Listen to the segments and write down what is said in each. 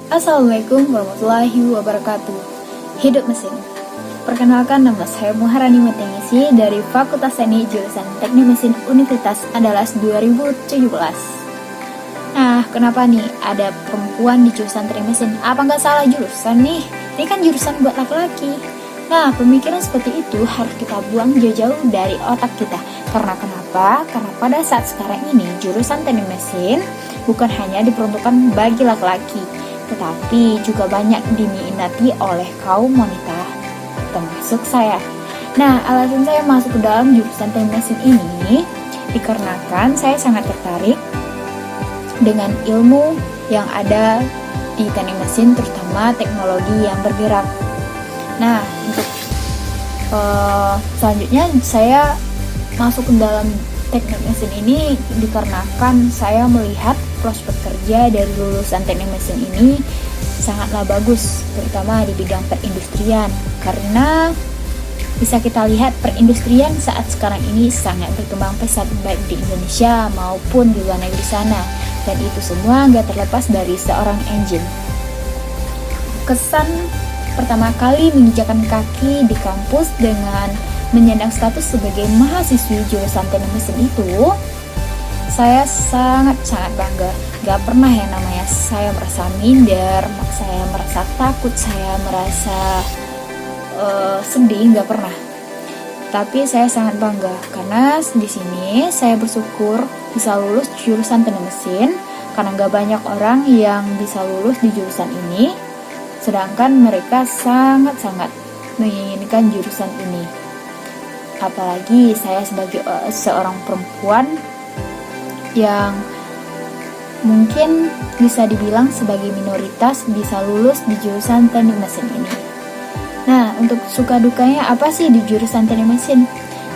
Assalamualaikum warahmatullahi wabarakatuh. Hidup mesin. Perkenalkan, nama saya Muharani Metengisi dari Fakultas Teknik Jurusan Teknik Mesin Universitas Andalas 2017. Nah, kenapa nih ada perempuan di jurusan teknik mesin? Apa nggak salah jurusan nih? Ini kan jurusan buat laki-laki. Nah, pemikiran seperti itu harus kita buang jauh-jauh dari otak kita. Karena kenapa? Karena pada saat sekarang ini jurusan teknik mesin bukan hanya diperuntukkan bagi laki-laki, tetapi juga banyak diminati oleh kaum wanita, termasuk saya. Nah, alasan saya masuk ke dalam jurusan teknik mesin ini dikarenakan saya sangat tertarik dengan ilmu yang ada di teknik mesin, terutama teknologi yang bergerak. Nah, untuk selanjutnya saya masuk ke dalam teknik mesin ini dikarenakan saya melihat prospek kerja dari lulusan teknik mesin ini sangatlah bagus, terutama di bidang perindustrian, karena bisa kita lihat perindustrian saat sekarang ini sangat berkembang pesat baik di Indonesia maupun di luar negeri sana, dan itu semua nggak terlepas dari seorang engine. Kesan pertama kali menginjakan kaki di kampus dengan menyandang status sebagai mahasiswi jurusan teknik mesin itu, saya sangat bangga. Gak pernah yang namanya saya merasa minder, saya merasa takut, saya merasa sedih, gak pernah. Tapi saya sangat bangga karena di sini saya bersyukur bisa lulus jurusan teknik mesin, karena gak banyak orang yang bisa lulus di jurusan ini, sedangkan mereka sangat menginginkan jurusan ini. Apalagi saya sebagai seorang perempuan yang mungkin bisa dibilang sebagai minoritas bisa lulus di jurusan teknik mesin ini. Nah, untuk suka dukanya apa sih di jurusan teknik mesin?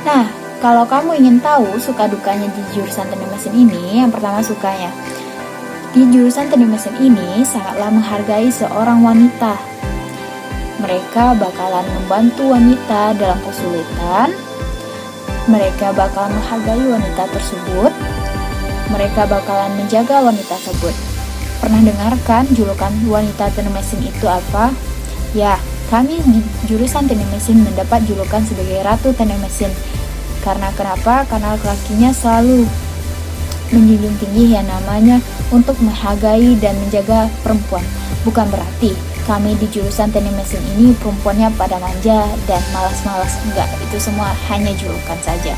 Nah, kalau kamu ingin tahu suka dukanya di jurusan teknik mesin ini, yang pertama sukanya. Di jurusan teknik mesin ini sangatlah menghargai seorang wanita. Mereka bakalan membantu wanita dalam kesulitan. Mereka bakalan menghargai wanita tersebut. Mereka bakalan menjaga wanita tersebut. Pernah dengarkan julukan wanita teknik mesin itu apa? Ya, kami di jurusan teknik mesin mendapat julukan sebagai Ratu Teknik Mesin. Karena kenapa? Karena laki-lakinya selalu menjunjung tinggi yang namanya untuk menghargai dan menjaga perempuan. Bukan berarti kami di jurusan teknik mesin ini perempuannya pada manja dan malas-malas, enggak, itu semua hanya julukan saja.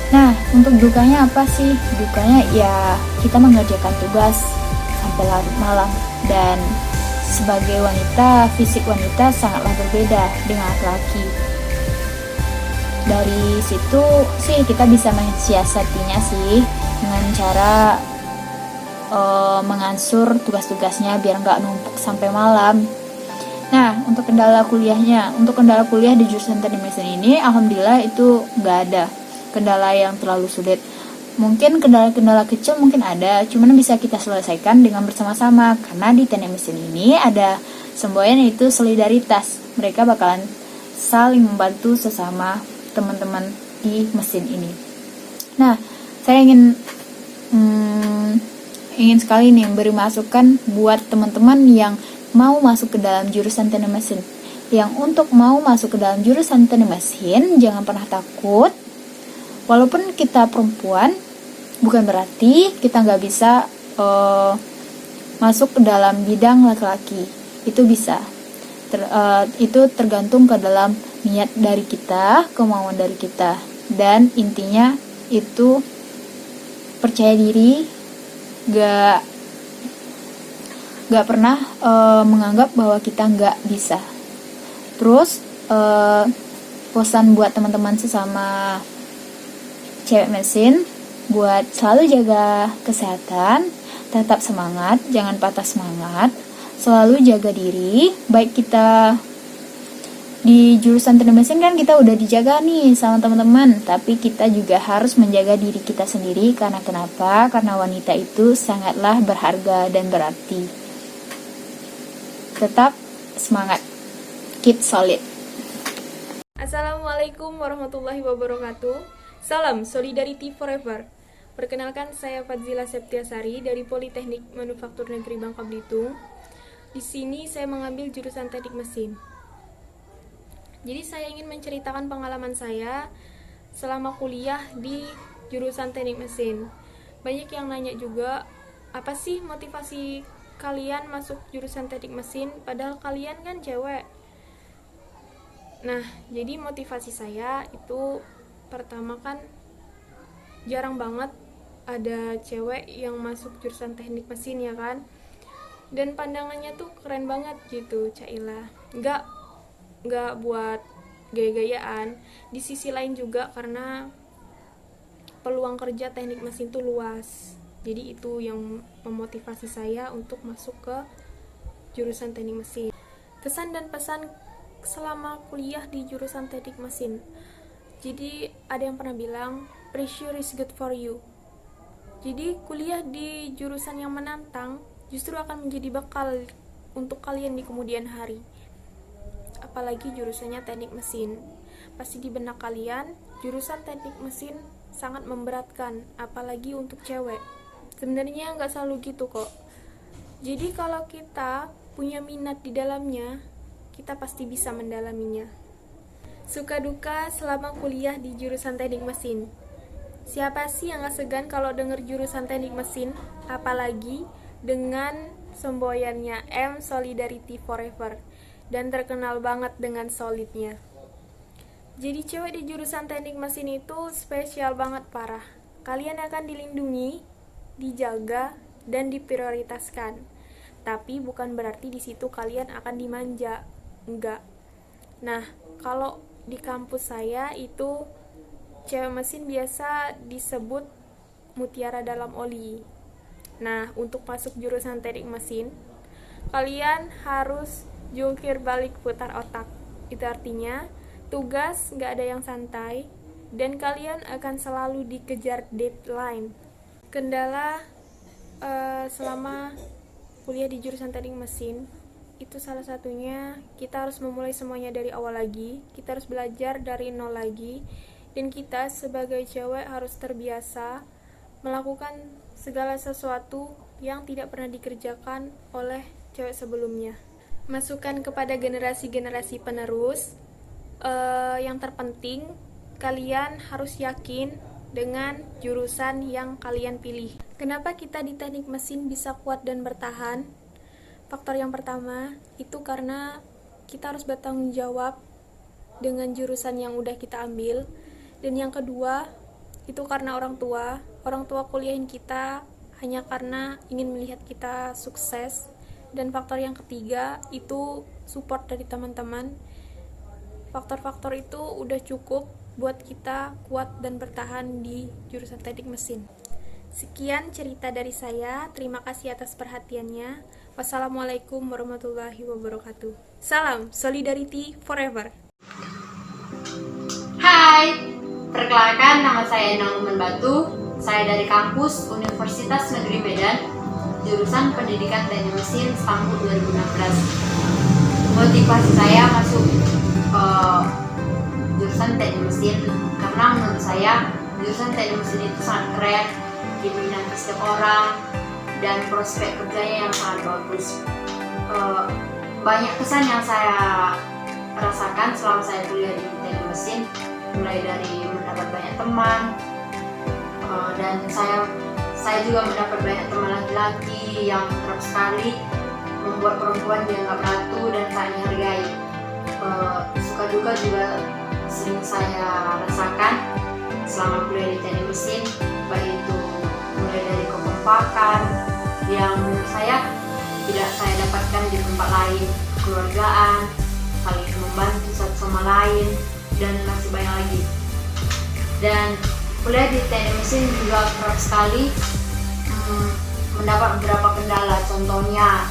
Nah, untuk dukanya apa sih? Dukanya ya kita mengerjakan tugas sampai larut malam, dan sebagai wanita, fisik wanita sangatlah berbeda dengan laki-laki. Dari situ sih kita bisa mensiasatinya sih dengan cara mengansur tugas-tugasnya biar nggak numpuk sampai malam. Nah, untuk kendala kuliahnya, untuk kendala kuliah di jurusan teknik mesin ini, alhamdulillah itu nggak ada kendala yang terlalu sulit. Mungkin kendala-kendala kecil mungkin ada, cuman bisa kita selesaikan dengan bersama-sama, karena di teknik mesin ini ada semboyan yaitu solidaritas. Mereka bakalan saling membantu sesama teman-teman di mesin ini. Nah, saya ingin sekali nih beri masukan buat teman-teman yang mau masuk ke dalam jurusan teknik mesin. Yang untuk mau masuk ke dalam jurusan teknik mesin, jangan pernah takut. Walaupun kita perempuan, bukan berarti kita nggak bisa masuk ke dalam bidang laki-laki. Itu bisa. Itu tergantung ke dalam niat dari kita, kemauan dari kita. Dan intinya itu percaya diri, gak pernah menganggap bahwa kita gak bisa. Terus pesan buat teman-teman sesama cewek mesin, buat selalu jaga kesehatan, tetap semangat, jangan patah semangat, selalu jaga diri. Baik kita di jurusan teknik mesin kan kita udah dijaga nih sama teman-teman, tapi kita juga harus menjaga diri kita sendiri. Karena kenapa? Karena wanita itu sangatlah berharga dan berarti. Tetap semangat, keep solid. Assalamualaikum warahmatullahi wabarakatuh. Salam Solidarity Forever. Perkenalkan, saya Fadzila Septiasari dari Politeknik Manufaktur Negeri Bangka Belitung. Di sini saya mengambil jurusan teknik mesin. Jadi saya ingin menceritakan pengalaman saya selama kuliah di jurusan teknik mesin. Banyak yang nanya juga, apa sih motivasi kalian masuk jurusan teknik mesin, padahal kalian kan cewek. Nah, jadi motivasi saya itu pertama kan jarang banget ada cewek yang masuk jurusan teknik mesin ya kan. Dan pandangannya tuh keren banget gitu, Caila. Nggak buat gaya-gayaan. Di sisi lain juga karena peluang kerja teknik mesin tuh luas. Jadi itu yang memotivasi saya untuk masuk ke jurusan teknik mesin. Kesan dan pesan selama kuliah di jurusan teknik mesin. Jadi ada yang pernah bilang, pressure is good for you. Jadi kuliah di jurusan yang menantang justru akan menjadi bekal untuk kalian di kemudian hari. Apalagi jurusannya teknik mesin. Pasti di benak kalian, jurusan teknik mesin sangat memberatkan, apalagi untuk cewek. Sebenarnya nggak selalu gitu kok. Jadi kalau kita punya minat di dalamnya, kita pasti bisa mendalaminya. Suka duka selama kuliah di jurusan teknik mesin. Siapa sih yang gak segan kalau denger jurusan teknik mesin, apalagi dengan semboyannya M Solidarity Forever, dan terkenal banget dengan solidnya. Jadi cewek di jurusan teknik mesin itu spesial banget parah. Kalian akan dilindungi, dijaga, dan diprioritaskan. Tapi bukan berarti di situ kalian akan dimanja, enggak. Nah, kalau di kampus saya itu cewek mesin biasa disebut mutiara dalam oli. Nah, untuk masuk jurusan teknik mesin, kalian harus jungkir balik putar otak. Itu artinya, tugas gak ada yang santai, dan kalian akan selalu dikejar deadline. Kendala selama kuliah di jurusan teknik mesin, itu salah satunya kita harus memulai semuanya dari awal lagi, kita harus belajar dari nol lagi, dan kita sebagai cewek harus terbiasa melakukan segala sesuatu yang tidak pernah dikerjakan oleh cewek sebelumnya. Masukan kepada generasi-generasi penerus, yang terpenting kalian harus yakin dengan jurusan yang kalian pilih. Kenapa kita di teknik mesin bisa kuat dan bertahan? Faktor yang pertama itu karena kita harus bertanggung jawab dengan jurusan yang udah kita ambil. Dan yang kedua, itu karena orang tua kuliahin kita hanya karena ingin melihat kita sukses. Dan faktor yang ketiga, itu support dari teman-teman. Faktor-faktor itu udah cukup buat kita kuat dan bertahan di jurusan teknik mesin. Sekian cerita dari saya, terima kasih atas perhatiannya. Wassalamualaikum warahmatullahi wabarakatuh. Salam Solidarity Forever. Hai, perkenalkan nama saya Nauman Batu. Saya dari kampus Universitas Negeri Medan, jurusan Pendidikan Teknik Mesin tahun 2016. Motivasi saya masuk jurusan teknik mesin karena menurut saya jurusan teknik mesin itu sangat keren, diminati setiap orang, dan prospek kerjanya yang sangat bagus. Banyak kesan yang saya rasakan selama saya kuliah di teknik mesin, mulai dari mendapat banyak teman, dan saya juga mendapat banyak teman laki-laki yang kerap sekali membuat perempuan dianggap ratu dan tak dihargai. Suka duka juga sering saya rasakan selama kuliah di teknik mesin, baik itu mulai dari kekompakan yang menurut saya tidak saya dapatkan di tempat lain, kekeluargaan, saling membantu satu sama lain, dan masih banyak lagi. Dan kuliah di teknik mesin juga kerap sekali mendapat beberapa kendala, contohnya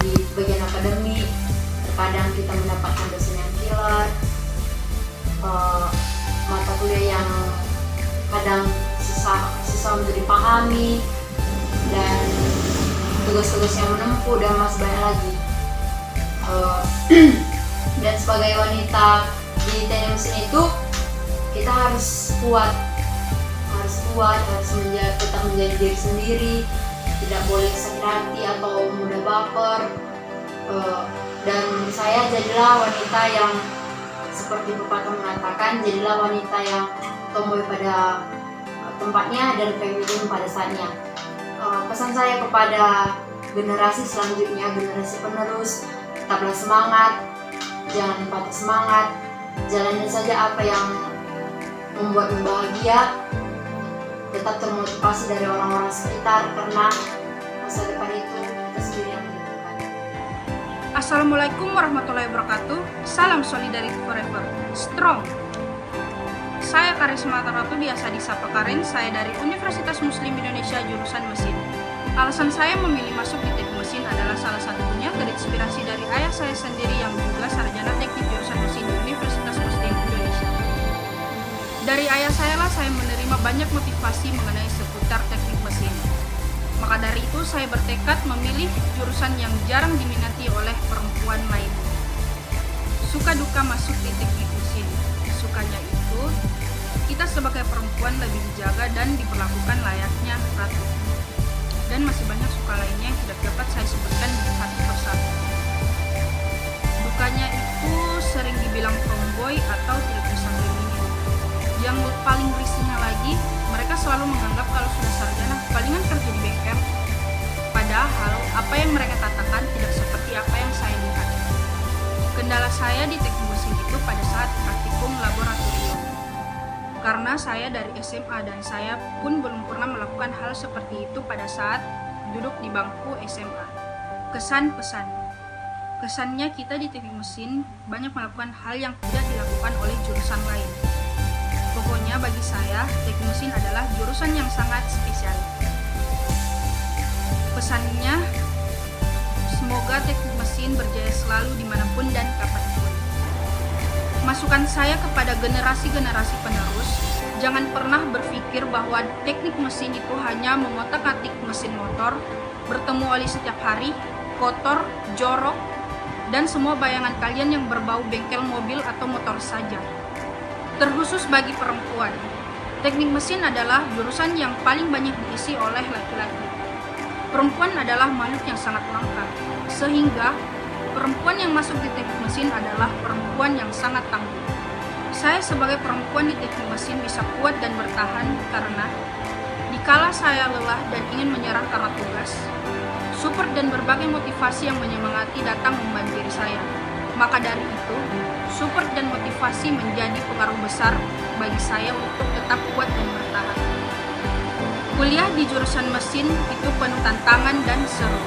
di bagian akademik, terkadang kita mendapatkan dosen yang killer, mata kuliah yang kadang susah untuk dipahami, dan tugas-tugas yang menempuh, dan masih banyak lagi. Dan sebagai wanita di teknik mesin itu kita harus kuat, tetap menjadi diri sendiri, tidak boleh sakit hati atau mudah baper. Dan saya jadilah wanita yang seperti pepatah mengatakan, jadilah wanita yang tomboy pada tempatnya dan feminim pada saatnya. Pesan saya kepada generasi selanjutnya, generasi penerus, tetaplah semangat, jangan patah semangat, jalani saja apa yang membuatmu bahagia, tetap termotivasi dari orang-orang sekitar karena masa depan itu kita sendiri yang menentukan. Assalamualaikum warahmatullahi wabarakatuh. Salam Solidarity Forever. Strong. Saya Karisma Taratu, biasa disapa Karen. Saya dari Universitas Muslim Indonesia jurusan mesin. Alasan saya memilih masuk di teknik mesin adalah salah satunya terinspirasi dari ayah saya sendiri yang juga sarjana teknik jurusan mesin di Universitas Muslim Indonesia. Dari ayah saya lah saya menerima banyak motivasi mengenai seputar teknik mesin. Maka dari itu saya bertekad memilih jurusan yang jarang diminati oleh perempuan lain. Suka duka masuk di teknik mesin. Sukanya itu kita sebagai perempuan lebih dijaga dan diperlakukan layaknya ratu. Dan masih banyak suka lainnya yang tidak dapat saya sebutkan satu persatu. Dukanya itu sering dibilang tomboy atau tidak bisa feminim. Yang paling risihnya lagi, mereka selalu menganggap kalau sudah sarjana palingan kerja di bengkel. Padahal apa yang mereka katakan tidak seperti apa yang saya lihat. Kendala saya di teknik mesin itu pada saat praktikum laboratorium. Karena saya dari SMA dan saya pun belum pernah melakukan hal seperti itu pada saat duduk di bangku SMA. Kesan-pesan. Kesannya kita di teknik mesin banyak melakukan hal yang tidak dilakukan oleh jurusan lain. Pokoknya bagi saya, teknik mesin adalah jurusan yang sangat spesial. Pesannya, semoga teknik mesin berjaya selalu dimanapun dan kapanpun. Masukan saya kepada generasi-generasi penerus, jangan pernah berpikir bahwa teknik mesin itu hanya mengotak-atik mesin motor, bertemu oli setiap hari, kotor, jorok, dan semua bayangan kalian yang berbau bengkel mobil atau motor saja. Terkhusus bagi perempuan, teknik mesin adalah jurusan yang paling banyak diisi oleh laki-laki. Perempuan adalah makhluk yang sangat langka, sehingga perempuan yang masuk di teknik mesin adalah perempuan yang sangat tangguh. Saya sebagai perempuan di teknik mesin bisa kuat dan bertahan karena dikala saya lelah dan ingin menyerah karena tugas, support dan berbagai motivasi yang menyemangati datang membanjiri saya. Maka dari itu, support dan motivasi menjadi pengaruh besar bagi saya untuk tetap kuat dan bertahan. Kuliah di jurusan mesin itu penuh tantangan dan seru.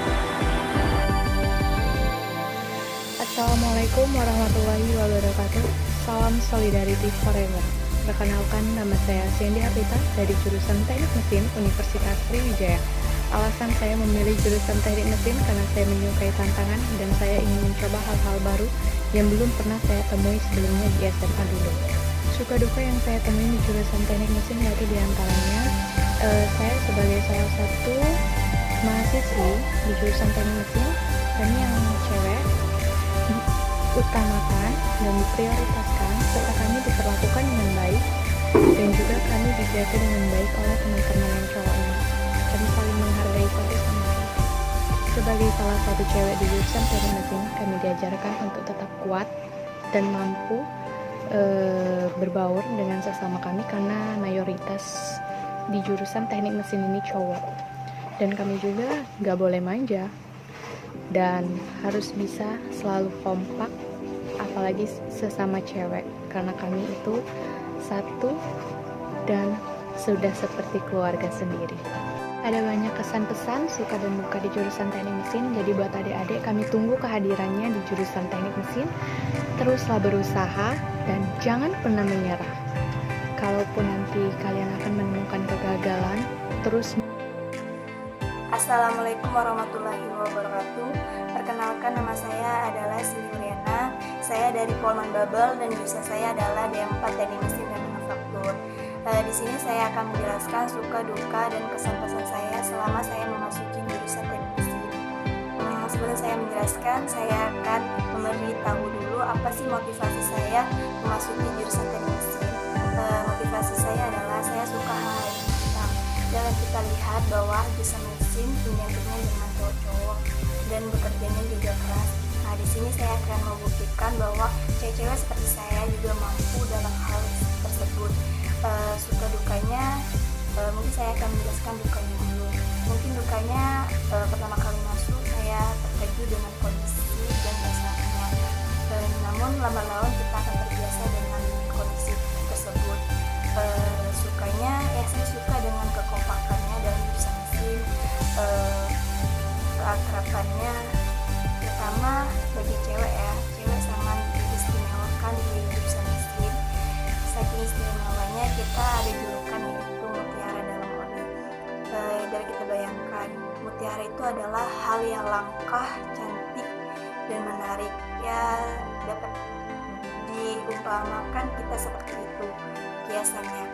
Assalamualaikum warahmatullahi wabarakatuh. Salam Solidarity Forever. Perkenalkan, nama saya Cindy Arlita dari jurusan Teknik Mesin Universitas Sriwijaya. Alasan saya memilih jurusan teknik mesin karena saya menyukai tantangan dan saya ingin mencoba hal-hal baru yang belum pernah saya temui sebelumnya di SMA dulu. Suka duka yang saya temui di jurusan teknik mesin yaitu diantaranya saya sebagai salah satu mahasiswi di jurusan teknik mesin, kami yang cewek diutamakan dan diprioritaskan serta kami diperlakukan dengan baik dan juga kami dijaga dengan baik oleh teman-teman yang cowoknya. Kami saling menghargai satu sama lain. Sebagai salah satu cewek di jurusan teknik mesin, kami diajarkan untuk tetap kuat dan mampu berbaur dengan sesama kami karena mayoritas di jurusan teknik mesin ini cowok. Dan kami juga gak boleh manja dan harus bisa selalu kompak, apalagi sesama cewek karena kami itu satu dan sudah seperti keluarga sendiri. Ada banyak kesan-pesan, suka dan duka di jurusan teknik mesin. Jadi buat adik-adik, kami tunggu kehadirannya di jurusan teknik mesin. Teruslah berusaha dan jangan pernah menyerah. Kalaupun nanti kalian akan menemukan kegagalan, terus. Assalamualaikum warahmatullahi wabarakatuh. Perkenalkan, nama saya adalah Cindy Muriana. Saya dari Polman Babel dan jurusan saya adalah D4 Teknik Mesin dan Manufaktur. Di sini saya akan menjelaskan suka duka dan kesan-pesan saya selama saya memasuki jurusan teknik mesin. Sebelum saya menjelaskan, saya akan memberitahu dulu apa sih motivasi saya memasuki jurusan teknik mesin. Motivasi saya adalah saya suka hal yang tentang. Dan kita lihat bahwa jurusan mesin mesin, identiknya dengan cowok-cowok dan bekerjanya juga keras. Nah, di sini saya akan membuktikan bahwa cewek-cewek seperti saya juga mampu dalam hal tersebut. Suka dukanya, mungkin saya akan menjelaskan dukanya dulu. Mungkin dukanya pertama kali masuk saya terkejut dengan kondisi dan rasanya. Namun lama-lama kita akan terbiasa dengan kondisi tersebut. Sukanya, saya suka dengan kekompakannya dalam jurusan mesin, keakrabannya, terutama bagi cewek ya, cewek sangat diistimewakan di jurusan mesin. Saking istimewanya kita ada julukan yaitu mutiara dalam oli. Dari kita bayangkan, mutiara itu adalah hal yang langka, cantik, dan menarik. Ya, dapat diumpamakan kita seperti itu kiasannya.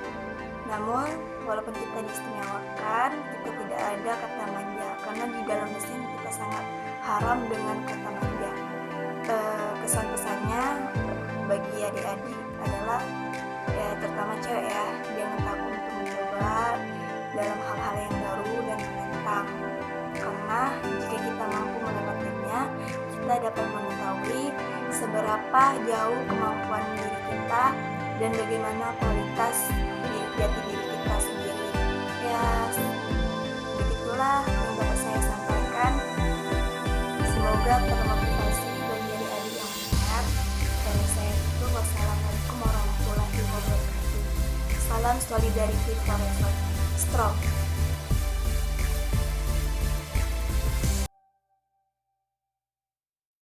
Namun, walaupun kita diistimewakan, kita tidak ada kata manja, karena di dalam mesin kita sangat haram dengan kata manja. Kesan-pesannya bagi adik-adik adalah, ya terutama cewek ya, jangan takut untuk mencoba dalam hal-hal yang baru dan menantang. Karena jika kita mampu melewatinya, kita dapat mengetahui seberapa jauh kemampuan diri kita dan bagaimana kualitas jati diri kita sendiri. Ya, begitulah yang dapat saya sampaikan. Semoga termotivasi bagi adik-adik yang mendengar. Dari saya itu, wassalamualaikum warahmatullahi wabarakatuh. Salam solidarity forever. Strong.